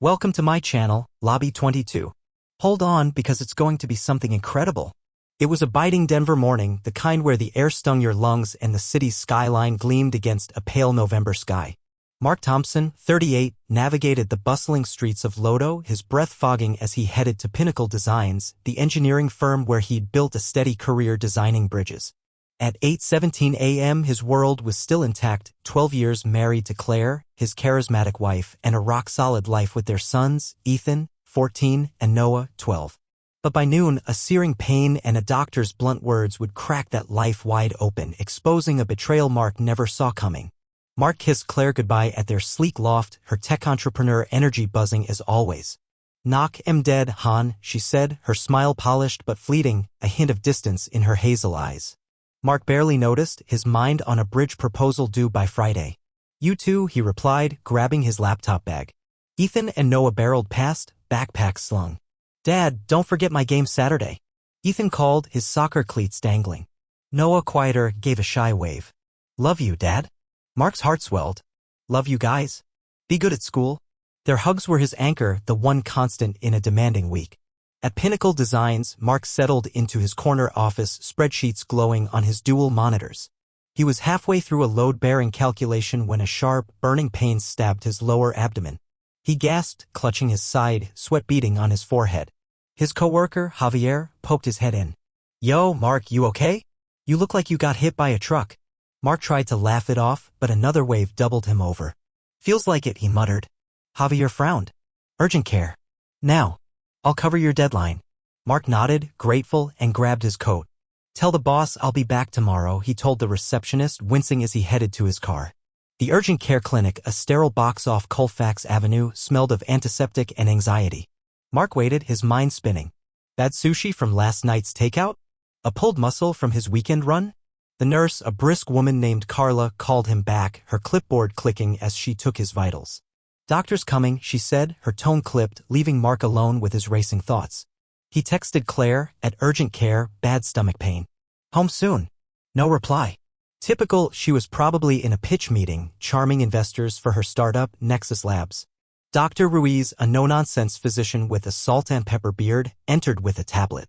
Welcome to my channel, Lobby 22. Hold on because it's going to be something incredible. It was a biting Denver morning, the kind where the air stung your lungs and the city's skyline gleamed against a pale November sky. Mark Thompson, 38, navigated the bustling streets of Lodo, his breath fogging as he headed to Pinnacle Designs, the engineering firm where he'd built a steady career designing bridges. At 8:17 a.m. his world was still intact, 12 years married to Claire, his charismatic wife, and a rock-solid life with their sons, Ethan, 14, and Noah, 12. But by noon, a searing pain and a doctor's blunt words would crack that life wide open, exposing a betrayal Mark never saw coming. Mark kissed Claire goodbye at their sleek loft, her tech entrepreneur energy buzzing as always. "Knock 'em dead, Han," she said, her smile polished but fleeting, a hint of distance in her hazel eyes. Mark barely noticed, his mind on a bridge proposal due by Friday. "You too," he replied, grabbing his laptop bag. Ethan and Noah barreled past, backpacks slung. "Dad, don't forget my game Saturday." Ethan called, his soccer cleats dangling. Noah, quieter, gave a shy wave. "Love you, Dad." Mark's heart swelled. "Love you guys. Be good at school." Their hugs were his anchor, the one constant in a demanding week. At Pinnacle Designs, Mark settled into his corner office, spreadsheets glowing on his dual monitors. He was halfway through a load-bearing calculation when a sharp, burning pain stabbed his lower abdomen. He gasped, clutching his side, sweat beading on his forehead. His coworker, Javier, poked his head in. "Yo, Mark, you okay? You look like you got hit by a truck." Mark tried to laugh it off, but another wave doubled him over. "Feels like it," he muttered. Javier frowned. "Urgent care. Now. I'll cover your deadline." Mark nodded, grateful, and grabbed his coat. "Tell the boss I'll be back tomorrow," he told the receptionist, wincing as he headed to his car. The urgent care clinic, a sterile box off Colfax Avenue, smelled of antiseptic and anxiety. Mark waited, his mind spinning. Bad sushi from last night's takeout? A pulled muscle from his weekend run? The nurse, a brisk woman named Carla, called him back, her clipboard clicking as she took his vitals. "Doctor's coming," she said, her tone clipped, leaving Mark alone with his racing thoughts. He texted Claire, at urgent care, bad stomach pain. "Home soon." No reply. Typical, she was probably in a pitch meeting, charming investors for her startup, Nexus Labs. Dr. Ruiz, a no-nonsense physician with a salt and pepper beard, entered with a tablet.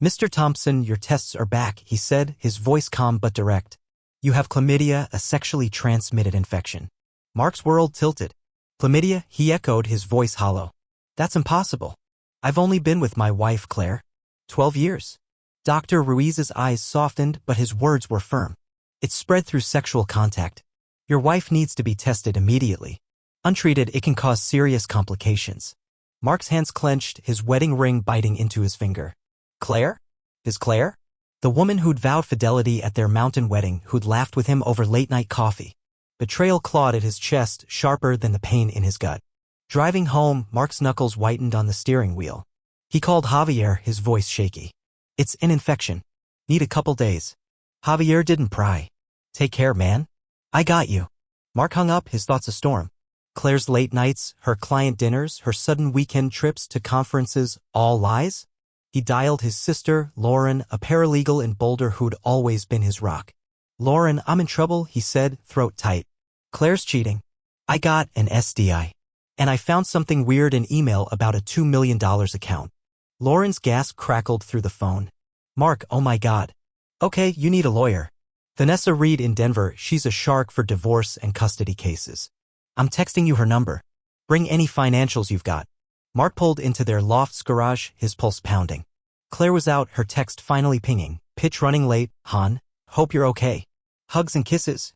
"Mr. Thompson, your tests are back," he said, his voice calm but direct. "You have chlamydia, a sexually transmitted infection." Mark's world tilted. "Chlamydia?" he echoed, his voice hollow. "That's impossible. I've only been with my wife, Claire. 12 years. Dr. Ruiz's eyes softened, but his words were firm. "It's spread through sexual contact. Your wife needs to be tested immediately. Untreated, it can cause serious complications." Mark's hands clenched, his wedding ring biting into his finger. Claire? His Claire? The woman who'd vowed fidelity at their mountain wedding, who'd laughed with him over late-night coffee. Betrayal clawed at his chest, sharper than the pain in his gut. Driving home, Mark's knuckles whitened on the steering wheel. He called Javier, his voice shaky. "It's an infection. Need a couple days." Javier didn't pry. "Take care, man. I got you." Mark hung up, his thoughts a storm. Claire's late nights, her client dinners, her sudden weekend trips to conferences, all lies? He dialed his sister, Lauren, a paralegal in Boulder who'd always been his rock. "Lauren, I'm in trouble," he said, throat tight. "Claire's cheating. I got an SDI. And I found something weird in email about a $2 million account." Lauren's gasp crackled through the phone. "Mark, oh my God. Okay, you need a lawyer. Vanessa Reed in Denver, she's a shark for divorce and custody cases. I'm texting you her number. Bring any financials you've got." Mark pulled into their loft's garage, his pulse pounding. Claire was out, her text finally pinging. "Pitch running late, Han. Hope you're okay. Hugs and kisses."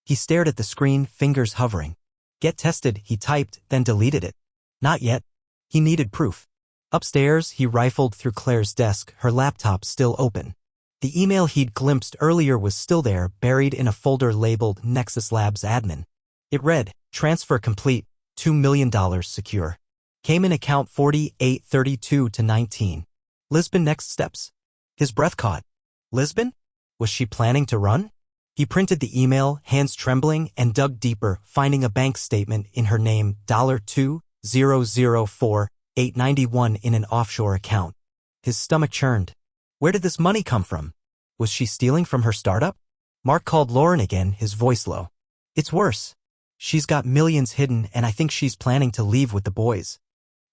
He stared at the screen, fingers hovering. "Get tested," he typed, then deleted it. Not yet. He needed proof. Upstairs, he rifled through Claire's desk, her laptop still open. The email he'd glimpsed earlier was still there, buried in a folder labeled Nexus Labs Admin. It read, "Transfer complete, $2 million secure. Cayman account 4832-19. Lisbon next steps." His breath caught. Lisbon? Was she planning to run? He printed the email, hands trembling, and dug deeper, finding a bank statement in her name, $2,004,891 in an offshore account. His stomach churned. Where did this money come from? Was she stealing from her startup? Mark called Lauren again, his voice low. "It's worse. She's got millions hidden, and I think she's planning to leave with the boys."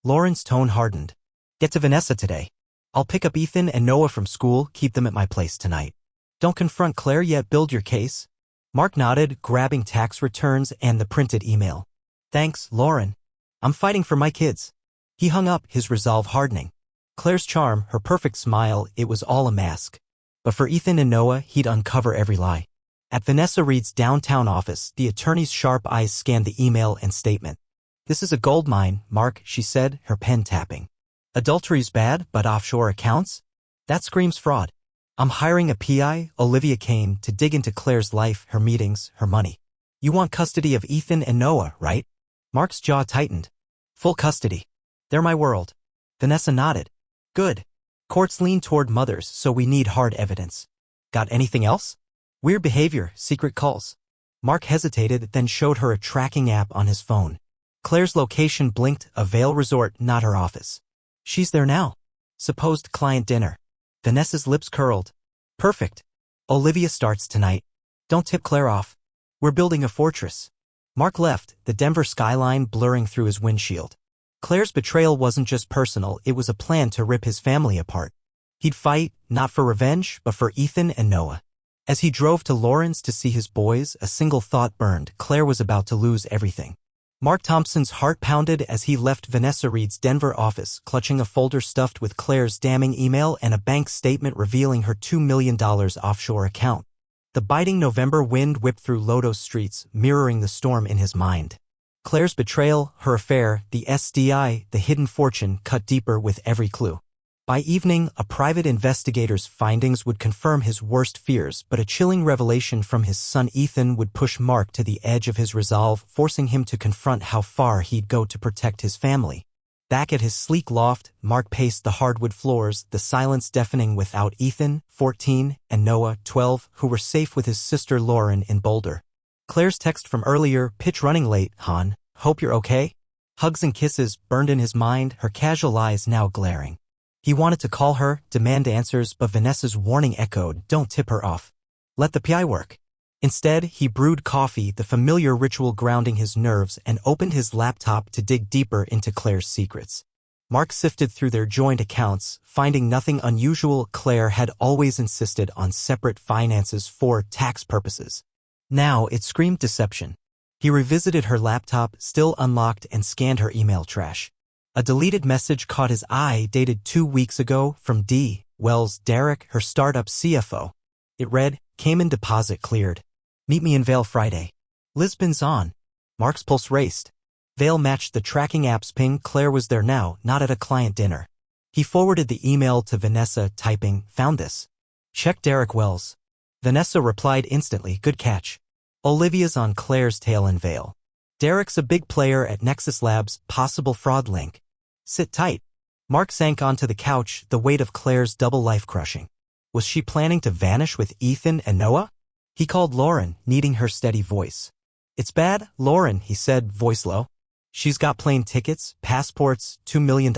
Lauren's tone hardened. Get to Vanessa today. I'll pick up Ethan and Noah from school, keep them at my place tonight. Don't confront Claire yet, build your case. Mark nodded, grabbing tax returns and the printed email. Thanks, Lauren. I'm fighting for my kids. He hung up, his resolve hardening. Claire's charm, her perfect smile, it was all a mask. But for Ethan and Noah, he'd uncover every lie. At Vanessa Reed's downtown office, the attorney's sharp eyes scanned the email and statement. This is a gold mine, Mark, she said, her pen tapping. Adultery's bad, but offshore accounts? That screams fraud. I'm hiring a PI, Olivia came, to dig into Claire's life, her meetings, her money. You want custody of Ethan and Noah, right? Mark's jaw tightened. Full custody. They're my world. Vanessa nodded. Good. Courts lean toward mothers, so we need hard evidence. Got anything else? Weird behavior, secret calls. Mark hesitated, then showed her a tracking app on his phone. Claire's location blinked, a Vail resort, not her office. She's there now. Supposed client dinner. Vanessa's lips curled. Perfect. Olivia starts tonight. Don't tip Claire off. We're building a fortress. Mark left, the Denver skyline blurring through his windshield. Claire's betrayal wasn't just personal, it was a plan to rip his family apart. He'd fight, not for revenge, but for Ethan and Noah. As he drove to Lawrence to see his boys, a single thought burned: Claire was about to lose everything. Mark Thompson's heart pounded as he left Vanessa Reed's Denver office, clutching a folder stuffed with Claire's damning email and a bank statement revealing her $2 million offshore account. The biting November wind whipped through Lodo's streets, mirroring the storm in his mind. Claire's betrayal, her affair, the SDI, the hidden fortune, cut deeper with every clue. By evening, a private investigator's findings would confirm his worst fears, but a chilling revelation from his son Ethan would push Mark to the edge of his resolve, forcing him to confront how far he'd go to protect his family. Back at his sleek loft, Mark paced the hardwood floors, the silence deafening without Ethan, 14, and Noah, 12, who were safe with his sister Lauren in Boulder. Claire's text from earlier, pitch running late, hon, hope you're okay? Hugs and kisses burned in his mind, her casual eyes now glaring. He wanted to call her, demand answers, but Vanessa's warning echoed, don't tip her off. Let the PI work. Instead, he brewed coffee, the familiar ritual grounding his nerves, and opened his laptop to dig deeper into Claire's secrets. Mark sifted through their joint accounts, finding nothing unusual. Claire had always insisted on separate finances for tax purposes. Now it screamed deception. He revisited her laptop, still unlocked, and scanned her email trash. A deleted message caught his eye, dated 2 weeks ago, from D. Wells Derrick, her startup CFO. It read, Cayman deposit cleared. Meet me in Vail Friday. Lisbon's on. Mark's pulse raced. Vail matched the tracking app's ping. Claire was there now, not at a client dinner. He forwarded the email to Vanessa, typing, found this. Check Derrick Wells. Vanessa replied instantly, good catch. Olivia's on Claire's tail in Vail. Derrick's a big player at Nexus Labs, possible fraud link. Sit tight. Mark sank onto the couch, the weight of Claire's double life crushing. Was she planning to vanish with Ethan and Noah? He called Lauren, needing her steady voice. It's bad, Lauren, he said, voice low. She's got plane tickets, passports, $2 million.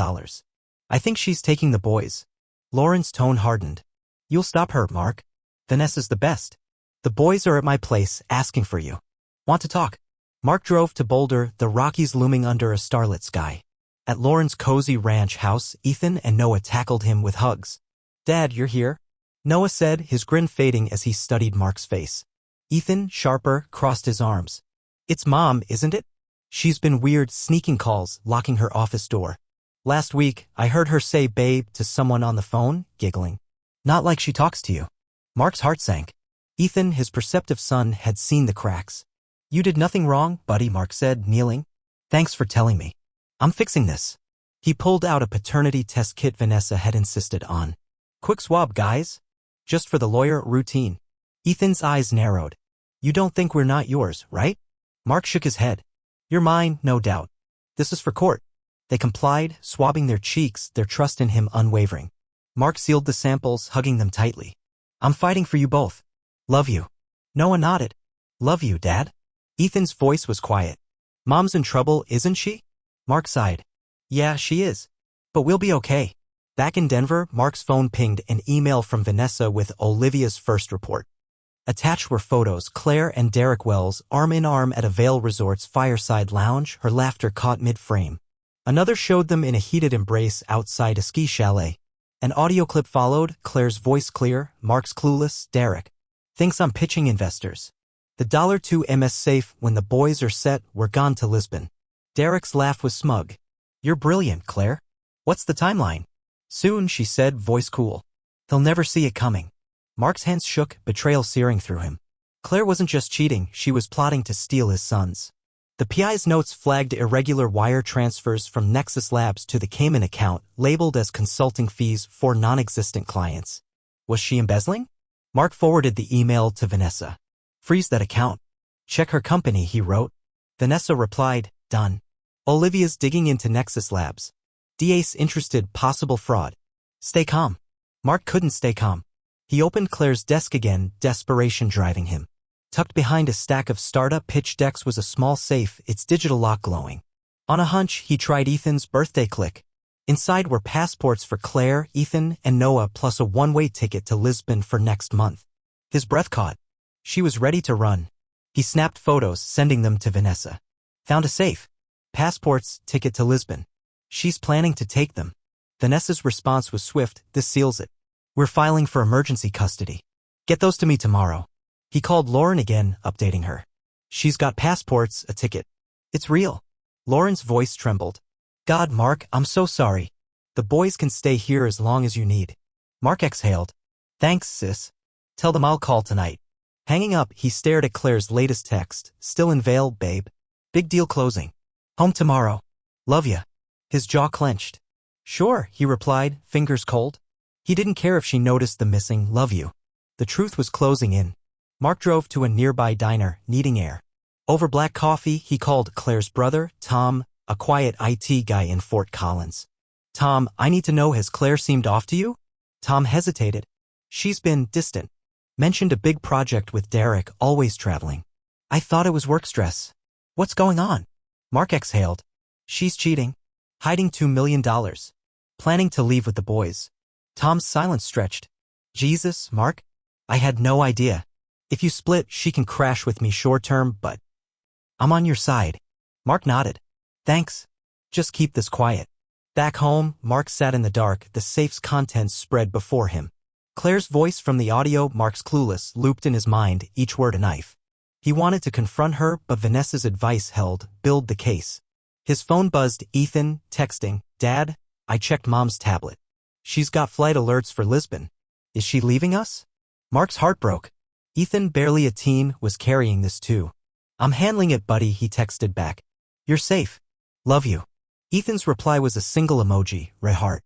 I think she's taking the boys. Lauren's tone hardened. You'll stop her, Mark. Vanessa's the best. The boys are at my place, asking for you. Want to talk? Mark drove to Boulder, the Rockies looming under a starlit sky. At Lauren's cozy ranch house, Ethan and Noah tackled him with hugs. Dad, you're here? Noah said, his grin fading as he studied Mark's face. Ethan, sharper, crossed his arms. It's Mom, isn't it? She's been weird, sneaking calls, locking her office door. Last week, I heard her say babe to someone on the phone, giggling. Not like she talks to you. Mark's heart sank. Ethan, his perceptive son, had seen the cracks. You did nothing wrong, buddy, Mark said, kneeling. Thanks for telling me. I'm fixing this. He pulled out a paternity test kit Vanessa had insisted on. Quick swab, guys. Just for the lawyer, routine. Ethan's eyes narrowed. You don't think we're not yours, right? Mark shook his head. You're mine, no doubt. This is for court. They complied, swabbing their cheeks, their trust in him unwavering. Mark sealed the samples, hugging them tightly. I'm fighting for you both. Love you. Noah nodded. Love you, Dad. Ethan's voice was quiet. Mom's in trouble, isn't she? Mark sighed. Yeah, she is. But we'll be okay. Back in Denver, Mark's phone pinged an email from Vanessa with Olivia's first report. Attached were photos, Claire and Derrick Wells, arm in arm at a Vail Resort's fireside lounge, her laughter caught mid-frame. Another showed them in a heated embrace outside a ski chalet. An audio clip followed, Claire's voice clear, Mark's clueless, Derek thinks I'm pitching investors. The $2 MS safe when the boys are set, we're gone to Lisbon. Derek's laugh was smug. You're brilliant, Claire. What's the timeline? Soon, she said, voice cool. They'll never see it coming. Mark's hands shook, betrayal searing through him. Claire wasn't just cheating, she was plotting to steal his sons. The PI's notes flagged irregular wire transfers from Nexus Labs to the Cayman account, labeled as consulting fees for non-existent clients. Was she embezzling? Mark forwarded the email to Vanessa. Freeze that account. Check her company, he wrote. Vanessa replied, done. Olivia's digging into Nexus Labs. DA's interested, possible fraud. Stay calm. Mark couldn't stay calm. He opened Claire's desk again, desperation driving him. Tucked behind a stack of startup pitch decks was a small safe, its digital lock glowing. On a hunch, he tried Ethan's birthday click. Inside were passports for Claire, Ethan, and Noah, plus a one-way ticket to Lisbon for next month. His breath caught. She was ready to run. He snapped photos, sending them to Vanessa. Found a safe. Passports, ticket to Lisbon. She's planning to take them. Vanessa's response was swift, this seals it. We're filing for emergency custody. Get those to me tomorrow. He called Lauren again, updating her. She's got passports, a ticket. It's real. Lauren's voice trembled. God, Mark, I'm so sorry. The boys can stay here as long as you need. Mark exhaled. Thanks, sis. Tell them I'll call tonight. Hanging up, he stared at Claire's latest text. Still in Vail, babe. Big deal closing. Home tomorrow. Love ya. His jaw clenched. Sure, he replied, fingers cold. He didn't care if she noticed the missing love you. The truth was closing in. Mark drove to a nearby diner, needing air. Over black coffee, he called Claire's brother, Tom, a quiet IT guy in Fort Collins. Tom, I need to know, has Claire seemed off to you? Tom hesitated. She's been distant. Mentioned a big project with Derek, always traveling. I thought it was work stress. What's going on? Mark exhaled. She's cheating. Hiding $2 million. Planning to leave with the boys. Tom's silence stretched. Jesus, Mark? I had no idea. If you split, she can crash with me short-term, but I'm on your side. Mark nodded. Thanks. Just keep this quiet. Back home, Mark sat in the dark, the safe's contents spread before him. Claire's voice from the audio, Mark's clueless, looped in his mind, each word a knife. He wanted to confront her, but Vanessa's advice held, build the case. His phone buzzed, Ethan, texting, Dad, I checked Mom's tablet. She's got flight alerts for Lisbon. Is she leaving us? Mark's heart broke. Ethan, barely a teen, was carrying this too. I'm handling it, buddy, he texted back. You're safe. Love you. Ethan's reply was a single emoji, heart.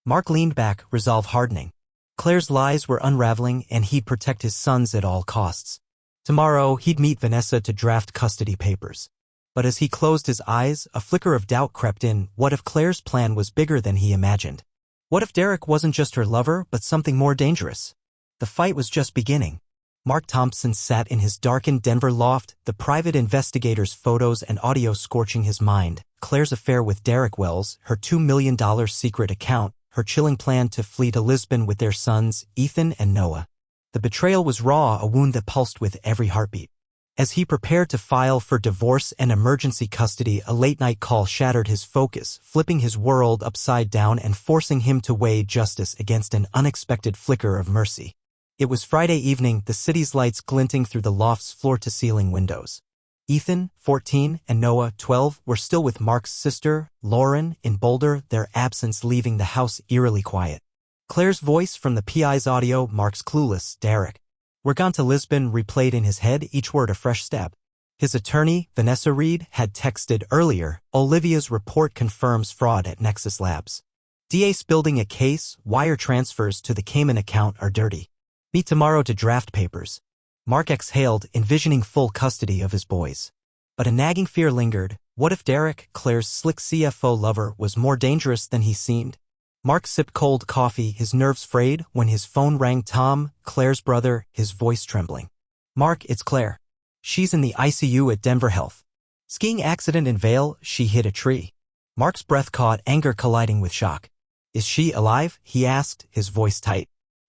Mark leaned back, resolve hardening. Claire's lies were unraveling, and he'd protect his sons at all costs. Tomorrow, he'd meet Vanessa to draft custody papers. But as he closed his eyes, a flicker of doubt crept in. What if Claire's plan was bigger than he imagined? What if Derek wasn't just her lover, but something more dangerous? The fight was just beginning. Mark Thompson sat in his darkened Denver loft, the private investigator's photos and audio scorching his mind. Claire's affair with Derek Wells, her $2 million secret account, her chilling plan to flee to Lisbon with their sons, Ethan and Noah. The betrayal was raw, a wound that pulsed with every heartbeat. As he prepared to file for divorce and emergency custody, a late-night call shattered his focus, flipping his world upside down and forcing him to weigh justice against an unexpected flicker of mercy. It was Friday evening, the city's lights glinting through the loft's floor-to-ceiling windows. Ethan, 14, and Noah, 12, were still with Mark's sister, Lauren, in Boulder, their absence leaving the house eerily quiet. Claire's voice from the PI's audio, Mark's clueless, Derek. We're gone to Lisbon, replayed in his head, each word a fresh stab. His attorney, Vanessa Reed, had texted earlier, Olivia's report confirms fraud at Nexus Labs. DA's building a case, wire transfers to the Cayman account are dirty. Meet tomorrow to draft papers. Mark exhaled, envisioning full custody of his boys. But a nagging fear lingered. What if Derek, Claire's slick CFO lover, was more dangerous than he seemed? Mark sipped cold coffee, his nerves frayed, when his phone rang. Tom, Claire's brother, his voice trembling. Mark, it's Claire. She's in the ICU at Denver Health. Skiing accident in Vail, she hit a tree. Mark's breath caught, anger colliding with shock. Is she alive? He asked, his voice tight.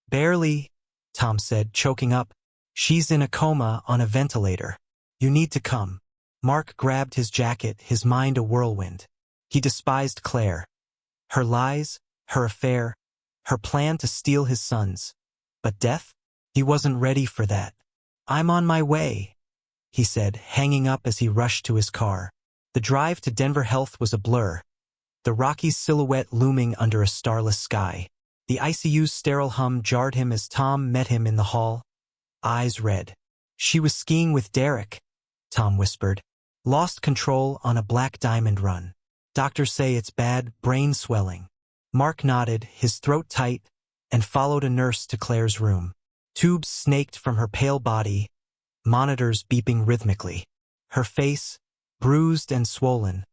Barely, Tom said, choking up. She's in a coma on a ventilator. You need to come. Mark grabbed his jacket, his mind a whirlwind. He despised Claire. Her lies, her affair, her plan to steal his sons. But death? He wasn't ready for that. "I'm on my way," he said, hanging up as he rushed to his car. The drive to Denver Health was a blur, the Rockies' silhouette looming under a starless sky. The ICU's sterile hum jarred him as Tom met him in the hall, eyes red. "She was skiing with Derek," Tom whispered. "Lost control on a black diamond run. Doctors say it's bad brain swelling." Mark nodded, his throat tight, and followed a nurse to Claire's room. Tubes snaked from her pale body, monitors beeping rhythmically. Her face, bruised and swollen,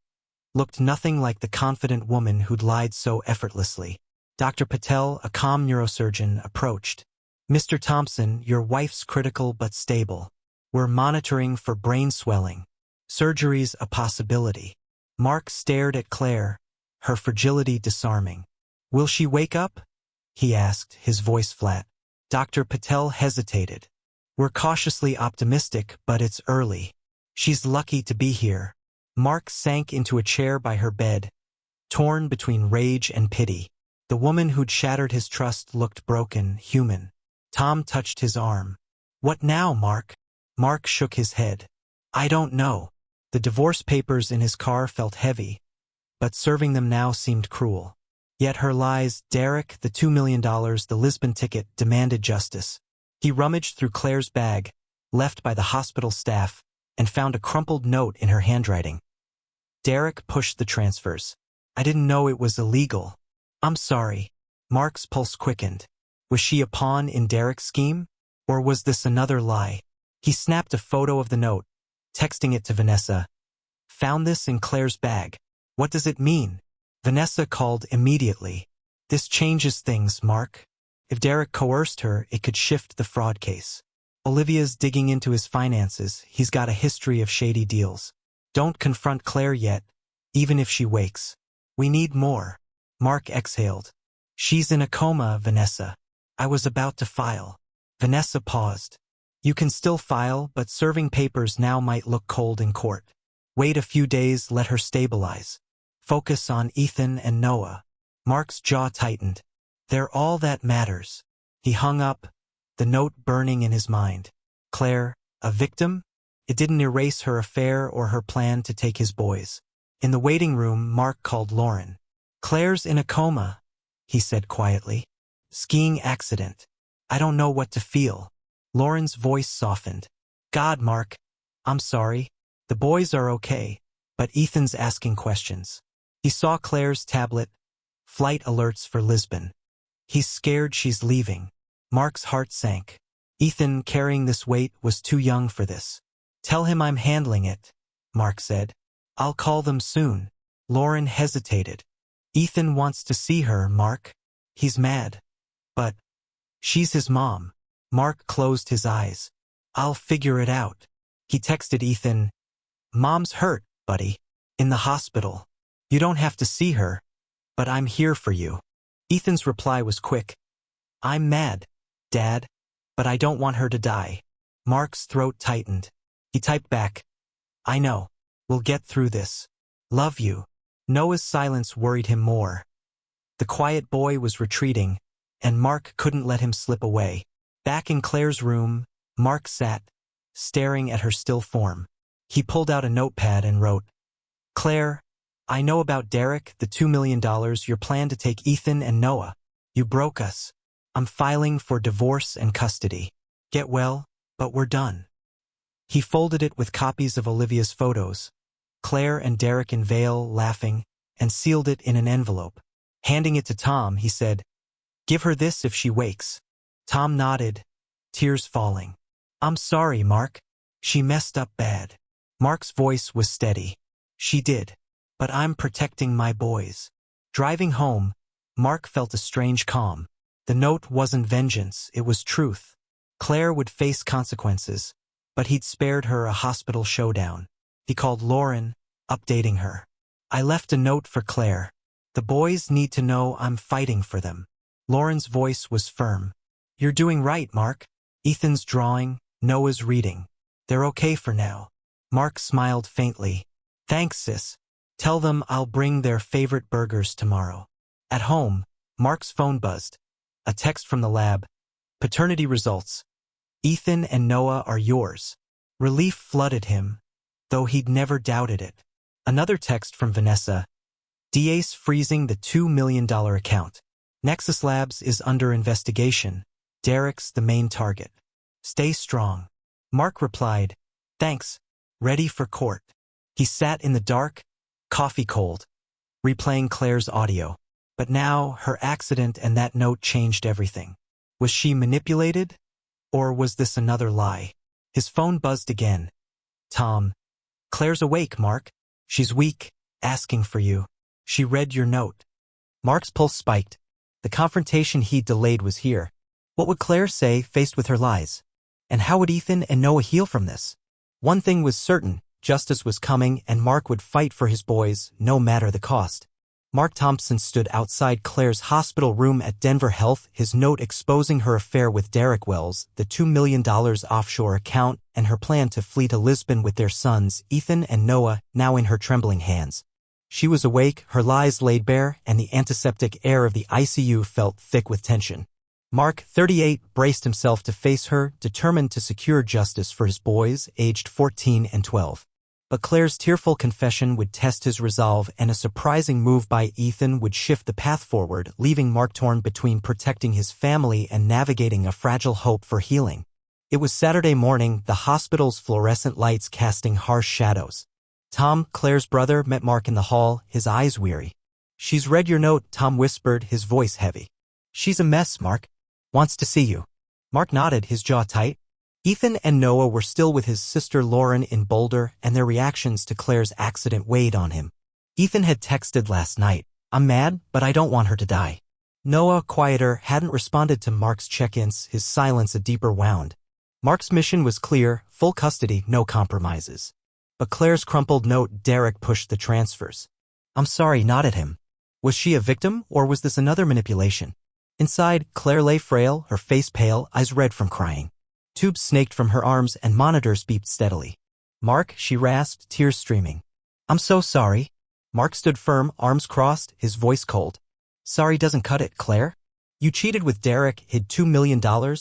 looked nothing like the confident woman who'd lied so effortlessly. Dr. Patel, a calm neurosurgeon, approached. "Mr. Thompson, your wife's critical but stable. We're monitoring for brain swelling. Surgery's a possibility." Mark stared at Claire, her fragility disarming. "Will she wake up?" he asked, his voice flat. Dr. Patel hesitated. "We're cautiously optimistic, but it's early. She's lucky to be here." Mark sank into a chair by her bed, torn between rage and pity. The woman who'd shattered his trust looked broken, human. Tom touched his arm. "What now, Mark?" Mark shook his head. "I don't know." The divorce papers in his car felt heavy, but serving them now seemed cruel. Yet her lies, Derek, the $2 million, the Lisbon ticket, demanded justice. He rummaged through Claire's bag, left by the hospital staff, and found a crumpled note in her handwriting. Derek pushed the transfers. "I didn't know it was illegal." "I'm sorry." Mark's pulse quickened. Was she a pawn in Derek's scheme? Or was this another lie? He snapped a photo of the note, texting it to Vanessa. "Found this in Claire's bag. What does it mean?" Vanessa called immediately. "This changes things, Mark. If Derek coerced her, it could shift the fraud case. Olivia's digging into his finances. He's got a history of shady deals. Don't confront Claire yet, even if she wakes. We need more." Mark exhaled. "She's in a coma, Vanessa. I was about to file." Vanessa paused. "You can still file, but serving papers now might look cold in court. Wait a few days, let her stabilize. Focus on Ethan and Noah." Mark's jaw tightened. "They're all that matters." He hung up, the note burning in his mind. Claire, a victim? It didn't erase her affair or her plan to take his boys. In the waiting room, Mark called Lauren. "Claire's in a coma," he said quietly. "Skiing accident. I don't know what to feel." Lauren's voice softened. "God, Mark, I'm sorry. The boys are okay, but Ethan's asking questions." He saw Claire's tablet, flight alerts for Lisbon. He's scared she's leaving. Mark's heart sank. Ethan, carrying this weight, was too young for this. "Tell him I'm handling it," Mark said. "I'll call them soon." Lauren hesitated. "Ethan wants to see her, Mark. He's mad. But she's his mom." Mark closed his eyes. "I'll figure it out." He texted Ethan, "Mom's hurt, buddy. In the hospital. You don't have to see her, but I'm here for you." Ethan's reply was quick. "I'm mad, Dad, but I don't want her to die." Mark's throat tightened. He typed back, "I know. We'll get through this. Love you." Noah's silence worried him more. The quiet boy was retreating, and Mark couldn't let him slip away. Back in Claire's room, Mark sat, staring at her still form. He pulled out a notepad and wrote, "Claire, I know about Derek, the $2 million, your plan to take Ethan and Noah. You broke us. I'm filing for divorce and custody. Get well, but we're done." He folded it with copies of Olivia's photos, Claire and Derek in veil, laughing, and sealed it in an envelope. Handing it to Tom, he said, "Give her this if she wakes." Tom nodded, tears falling. "I'm sorry, Mark. She messed up bad." Mark's voice was steady. "She did. But I'm protecting my boys." Driving home, Mark felt a strange calm. The note wasn't vengeance, it was truth. Claire would face consequences, but he'd spared her a hospital showdown. He called Lauren, updating her. "I left a note for Claire. The boys need to know I'm fighting for them." Lauren's voice was firm. "You're doing right, Mark. Ethan's drawing, Noah's reading. They're okay for now." Mark smiled faintly. "Thanks, sis. Tell them I'll bring their favorite burgers tomorrow. At home, Mark's phone buzzed. A text from the lab. Paternity results. Ethan and Noah are yours. Relief flooded him, though he'd never doubted it. Another text from Vanessa. DA's freezing the $2 million account. Nexus Labs is under investigation. Derek's the main target. Stay strong. Mark replied, thanks. Ready for court. He sat in the dark, coffee cold, replaying Claire's audio. But now her accident and that note changed everything. Was she manipulated? Or was this another lie? His phone buzzed again. Tom. Claire's awake, Mark. She's weak, asking for you. She read your note. Mark's pulse spiked. The confrontation he delayed was here. What would Claire say faced with her lies? And how would Ethan and Noah heal from this? One thing was certain, justice was coming and Mark would fight for his boys, no matter the cost. Mark Thompson stood outside Claire's hospital room at Denver Health, his note exposing her affair with Derek Wells, the $2 million offshore account, and her plan to flee to Lisbon with their sons, Ethan and Noah, now in her trembling hands. She was awake, her lies laid bare, and the antiseptic air of the ICU felt thick with tension. Mark, 38, braced himself to face her, determined to secure justice for his boys, aged 14 and 12. But Claire's tearful confession would test his resolve, and a surprising move by Ethan would shift the path forward, leaving Mark torn between protecting his family and navigating a fragile hope for healing. It was Saturday morning, the hospital's fluorescent lights casting harsh shadows. Tom, Claire's brother, met Mark in the hall, his eyes weary. She's read your note, Tom whispered, his voice heavy. She's a mess, Mark. Wants to see you. Mark nodded, his jaw tight. Ethan and Noah were still with his sister Lauren in Boulder, and their reactions to Claire's accident weighed on him. Ethan had texted last night, I'm mad, but I don't want her to die. Noah, quieter, hadn't responded to Mark's check-ins, his silence a deeper wound. Mark's mission was clear, full custody, no compromises. But Claire's crumpled note, Derek pushed the transfers. I'm sorry, nodded him. Was she a victim, or was this another manipulation? Inside, Claire lay frail, her face pale, eyes red from crying. Tubes snaked from her arms and monitors beeped steadily. Mark, she rasped, tears streaming. I'm so sorry. Mark stood firm, arms crossed, his voice cold. Sorry doesn't cut it, Claire. You cheated with Derek, hid $2 million,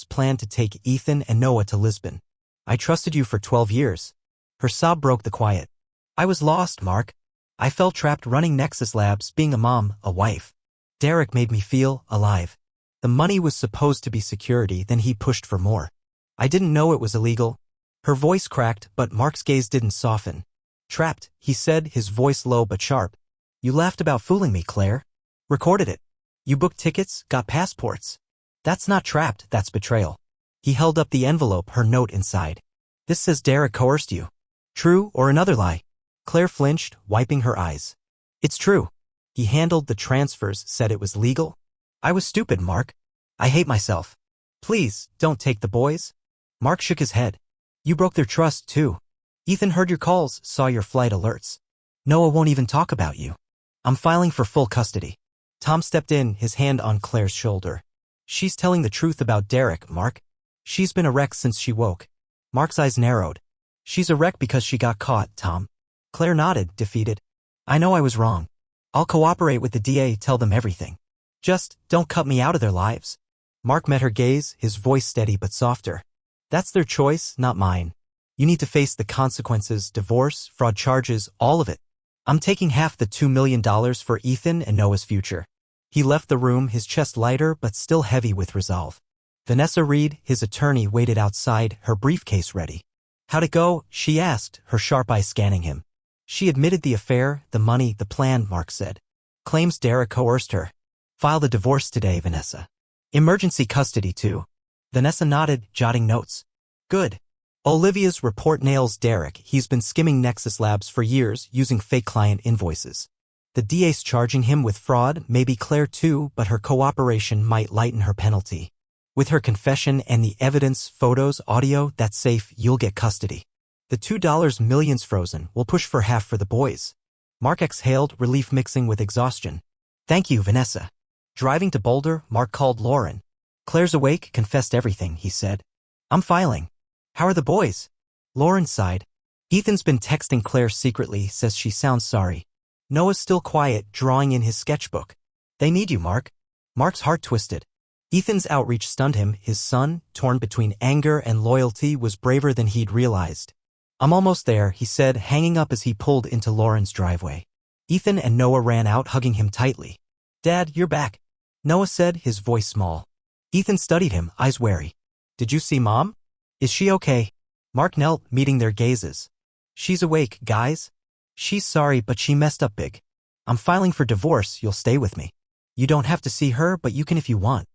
planned to take Ethan and Noah to Lisbon. I trusted you for 12 years. Her sob broke the quiet. I was lost, Mark. I felt trapped running Nexus Labs, being a mom, a wife. Derek made me feel alive. The money was supposed to be security, then he pushed for more. I didn't know it was illegal. Her voice cracked, but Mark's gaze didn't soften. Trapped, he said, his voice low but sharp. You laughed about fooling me, Claire. Recorded it. You booked tickets, got passports. That's not trapped, that's betrayal. He held up the envelope, her note inside. This says Derek coerced you. True or another lie? Claire flinched, wiping her eyes. It's true. He handled the transfers, said it was legal. I was stupid, Mark. I hate myself. Please, don't take the boys. Mark shook his head. You broke their trust, too. Ethan heard your calls, saw your flight alerts. Noah won't even talk about you. I'm filing for full custody. Tom stepped in, his hand on Claire's shoulder. She's telling the truth about Derek, Mark. She's been a wreck since she woke. Mark's eyes narrowed. She's a wreck because she got caught, Tom. Claire nodded, defeated. I know I was wrong. I'll cooperate with the DA, tell them everything. Just, don't cut me out of their lives. Mark met her gaze, his voice steady but softer. That's their choice, not mine. You need to face the consequences, divorce, fraud charges, all of it. I'm taking half the $2 million for Ethan and Noah's future. He left the room, his chest lighter but still heavy with resolve. Vanessa Reed, his attorney, waited outside, her briefcase ready. How'd it go? She asked, her sharp eyes scanning him. She admitted the affair, the money, the plan, Mark said. Claims Derek coerced her. File the divorce today, Vanessa. Emergency custody, too. Vanessa nodded, jotting notes. Good. Olivia's report nails Derek. He's been skimming Nexus Labs for years, using fake client invoices. The DA's charging him with fraud, maybe Claire too, but her cooperation might lighten her penalty. With her confession and the evidence, photos, audio, that's safe, you'll get custody. The $2 million's frozen, we'll push for half for the boys. Mark exhaled, relief mixing with exhaustion. Thank you, Vanessa. Driving to Boulder, Mark called Lauren. Claire's awake, confessed everything, he said. I'm filing. How are the boys? Lauren sighed. Ethan's been texting Claire secretly, says she sounds sorry. Noah's still quiet, drawing in his sketchbook. They need you, Mark. Mark's heart twisted. Ethan's outreach stunned him. His son, torn between anger and loyalty, was braver than he'd realized. I'm almost there, he said, hanging up as he pulled into Lauren's driveway. Ethan and Noah ran out, hugging him tightly. Dad, you're back, Noah said, his voice small. Ethan studied him, eyes wary. Did you see Mom? Is she okay? Mark knelt, meeting their gazes. She's awake, guys. She's sorry, but she messed up big. I'm filing for divorce, you'll stay with me. You don't have to see her, but you can if you want.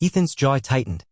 Ethan's jaw tightened.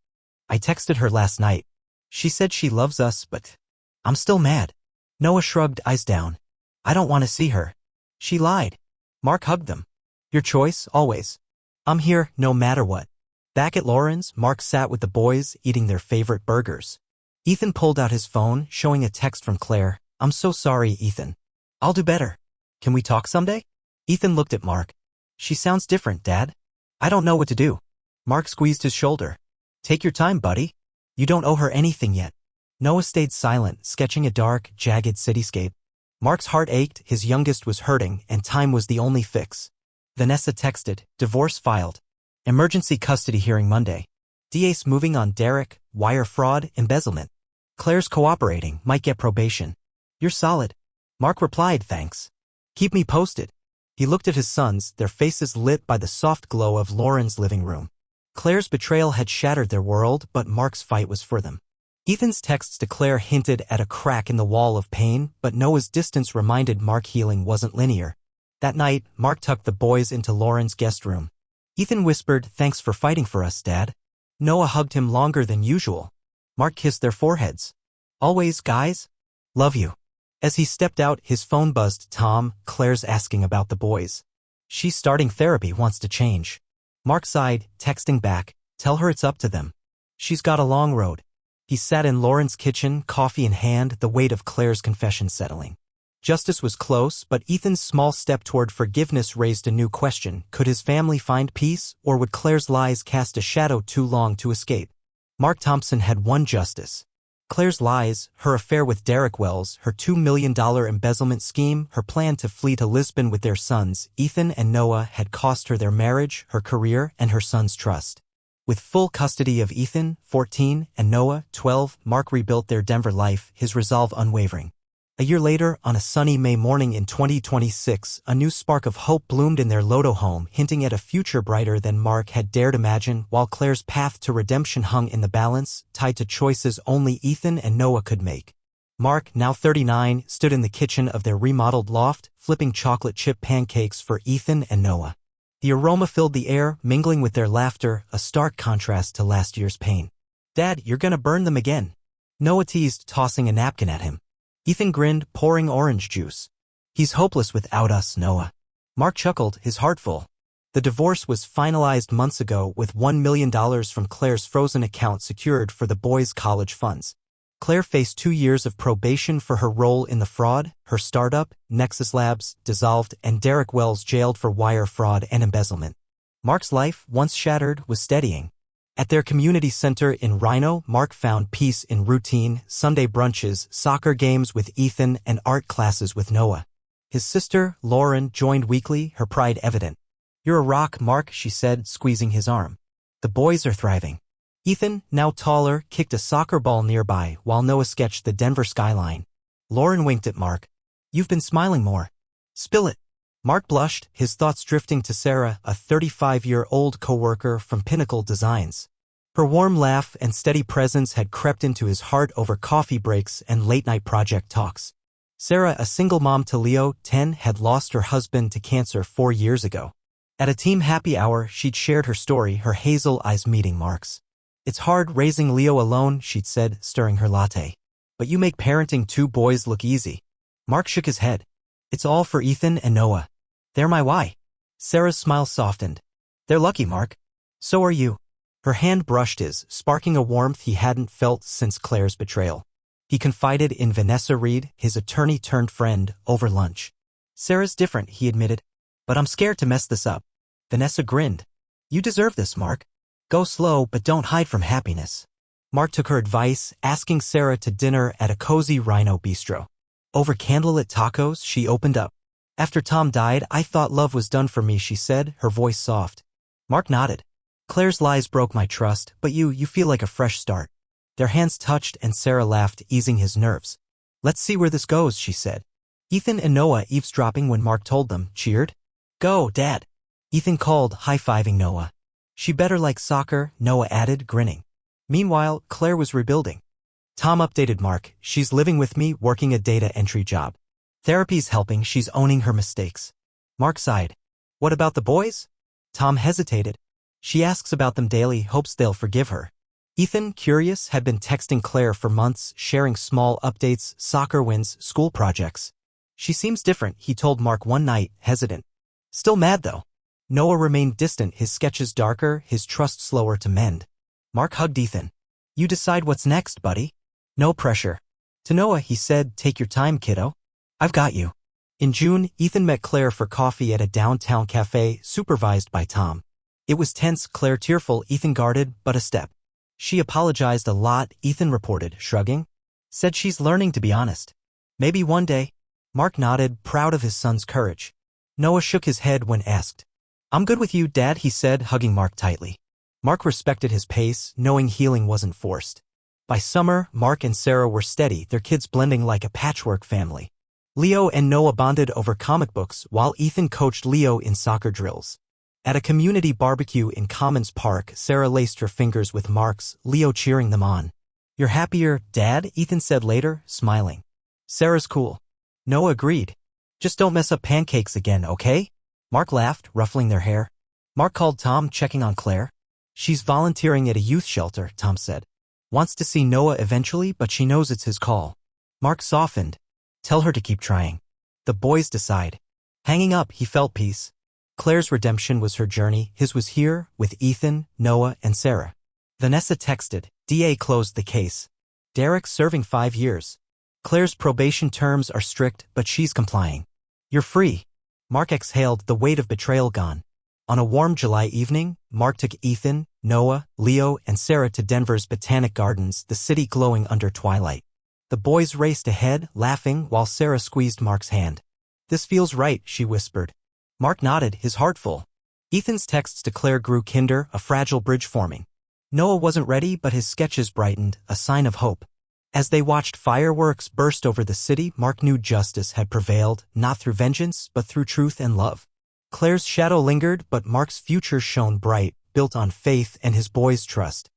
I texted her last night. She said she loves us, but I'm still mad. Noah shrugged, eyes down. I don't want to see her. She lied. Mark hugged them. Your choice, always. I'm here, no matter what. Back at Lauren's, Mark sat with the boys, eating their favorite burgers. Ethan pulled out his phone, showing a text from Claire. I'm so sorry, Ethan. I'll do better. Can we talk someday? Ethan looked at Mark. She sounds different, Dad. I don't know what to do. Mark squeezed his shoulder. Take your time, buddy. You don't owe her anything yet. Noah stayed silent, sketching a dark, jagged cityscape. Mark's heart ached, his youngest was hurting, and time was the only fix. Vanessa texted, divorce filed. Emergency custody hearing Monday. DA's moving on Derek, wire fraud, embezzlement. Claire's cooperating, might get probation. You're solid. Mark replied, thanks. Keep me posted. He looked at his sons, their faces lit by the soft glow of Lauren's living room. Claire's betrayal had shattered their world, but Mark's fight was for them. Ethan's texts to Claire hinted at a crack in the wall of pain, but Noah's distance reminded Mark healing wasn't linear. That night, Mark tucked the boys into Lauren's guest room. Ethan whispered, thanks for fighting for us, Dad. Noah hugged him longer than usual. Mark kissed their foreheads. Always, guys. Love you. As he stepped out, his phone buzzed. Tom, Claire's asking about the boys. She's starting therapy, wants to change. Mark sighed, texting back, tell her it's up to them. She's got a long road. He sat in Lauren's kitchen, coffee in hand, the weight of Claire's confession settling. Justice was close, but Ethan's small step toward forgiveness raised a new question. Could his family find peace, or would Claire's lies cast a shadow too long to escape? Mark Thompson had one justice. Claire's lies, her affair with Derek Wells, her $2 million embezzlement scheme, her plan to flee to Lisbon with their sons, Ethan and Noah, had cost her their marriage, her career, and her son's trust. With full custody of Ethan, 14, and Noah, 12, Mark rebuilt their Denver life, his resolve unwavering. A year later, on a sunny May morning in 2026, a new spark of hope bloomed in their Lodo home, hinting at a future brighter than Mark had dared imagine, while Claire's path to redemption hung in the balance, tied to choices only Ethan and Noah could make. Mark, now 39, stood in the kitchen of their remodeled loft, flipping chocolate chip pancakes for Ethan and Noah. The aroma filled the air, mingling with their laughter, a stark contrast to last year's pain. Dad, you're gonna burn them again. Noah teased, tossing a napkin at him. Ethan grinned, pouring orange juice. He's hopeless without us, Noah. Mark chuckled, his heart full. The divorce was finalized months ago with $1 million from Claire's frozen account secured for the boys' college funds. Claire faced 2 years of probation for her role in the fraud, her startup, Nexus Labs, dissolved, and Derek Wells jailed for wire fraud and embezzlement. Mark's life, once shattered, was steadying. At their community center in Rhino, Mark found peace in routine, Sunday brunches, soccer games with Ethan, and art classes with Noah. His sister, Lauren, joined weekly, her pride evident. You're a rock, Mark, she said, squeezing his arm. The boys are thriving. Ethan, now taller, kicked a soccer ball nearby while Noah sketched the Denver skyline. Lauren winked at Mark. You've been smiling more. Spill it. Mark blushed, his thoughts drifting to Sarah, a 35-year-old co-worker from Pinnacle Designs. Her warm laugh and steady presence had crept into his heart over coffee breaks and late-night project talks. Sarah, a single mom to Leo, 10, had lost her husband to cancer 4 years ago. At a team happy hour, she'd shared her story, her hazel eyes meeting Mark's. It's hard raising Leo alone, she'd said, stirring her latte. But you make parenting 2 boys look easy. Mark shook his head. It's all for Ethan and Noah. They're my why. Sarah's smile softened. They're lucky, Mark. So are you. Her hand brushed his, sparking a warmth he hadn't felt since Claire's betrayal. He confided in Vanessa Reed, his attorney-turned-friend, over lunch. Sarah's different, he admitted. But I'm scared to mess this up. Vanessa grinned. You deserve this, Mark. Go slow, but don't hide from happiness. Mark took her advice, asking Sarah to dinner at a cozy Rhino bistro. Over candlelit tacos, she opened up. After Tom died, I thought love was done for me, she said, her voice soft. Mark nodded. Claire's lies broke my trust, but you feel like a fresh start. Their hands touched and Sarah laughed, easing his nerves. Let's see where this goes, she said. Ethan and Noah, eavesdropping when Mark told them, cheered. Go, Dad. Ethan called, high-fiving Noah. She better like soccer, Noah added, grinning. Meanwhile, Claire was rebuilding. Tom updated Mark, she's living with me, working a data entry job. Therapy's helping, she's owning her mistakes. Mark sighed. What about the boys? Tom hesitated. She asks about them daily, hopes they'll forgive her. Ethan, curious, had been texting Claire for months, sharing small updates, soccer wins, school projects. She seems different, he told Mark one night, hesitant. Still mad though. Noah remained distant, his sketches darker, his trust slower to mend. Mark hugged Ethan. You decide what's next, buddy. No pressure. To Noah, he said, take your time, kiddo. I've got you. In June, Ethan met Claire for coffee at a downtown cafe, supervised by Tom. It was tense, Claire tearful, Ethan guarded, but a step. She apologized a lot, Ethan reported, shrugging. Said she's learning to be honest. Maybe one day. Mark nodded, proud of his son's courage. Noah shook his head when asked. I'm good with you, Dad, he said, hugging Mark tightly. Mark respected his pace, knowing healing wasn't forced. By summer, Mark and Sarah were steady, their kids blending like a patchwork family. Leo and Noah bonded over comic books while Ethan coached Leo in soccer drills. At a community barbecue in Commons Park, Sarah laced her fingers with Mark's, Leo cheering them on. You're happier, Dad, Ethan said later, smiling. Sarah's cool. Noah agreed. Just don't mess up pancakes again, okay? Mark laughed, ruffling their hair. Mark called Tom, checking on Claire. She's volunteering at a youth shelter, Tom said. Wants to see Noah eventually, but she knows it's his call. Mark softened. Tell her to keep trying. The boys decide. Hanging up, he felt peace. Claire's redemption was her journey, his was here, with Ethan, Noah, and Sarah. Vanessa texted. DA closed the case. Derek serving 5 years. Claire's probation terms are strict, but she's complying. You're free. Mark exhaled, the weight of betrayal gone. On a warm July evening, Mark took Ethan, Noah, Leo, and Sarah to Denver's Botanic Gardens, the city glowing under twilight. The boys raced ahead, laughing, while Sarah squeezed Mark's hand. This feels right, she whispered. Mark nodded, his heart full. Ethan's texts to Claire grew kinder, a fragile bridge forming. Noah wasn't ready, but his sketches brightened, a sign of hope. As they watched fireworks burst over the city, Mark knew justice had prevailed, not through vengeance, but through truth and love. Claire's shadow lingered, but Mark's future shone bright, built on faith and his boys' trust.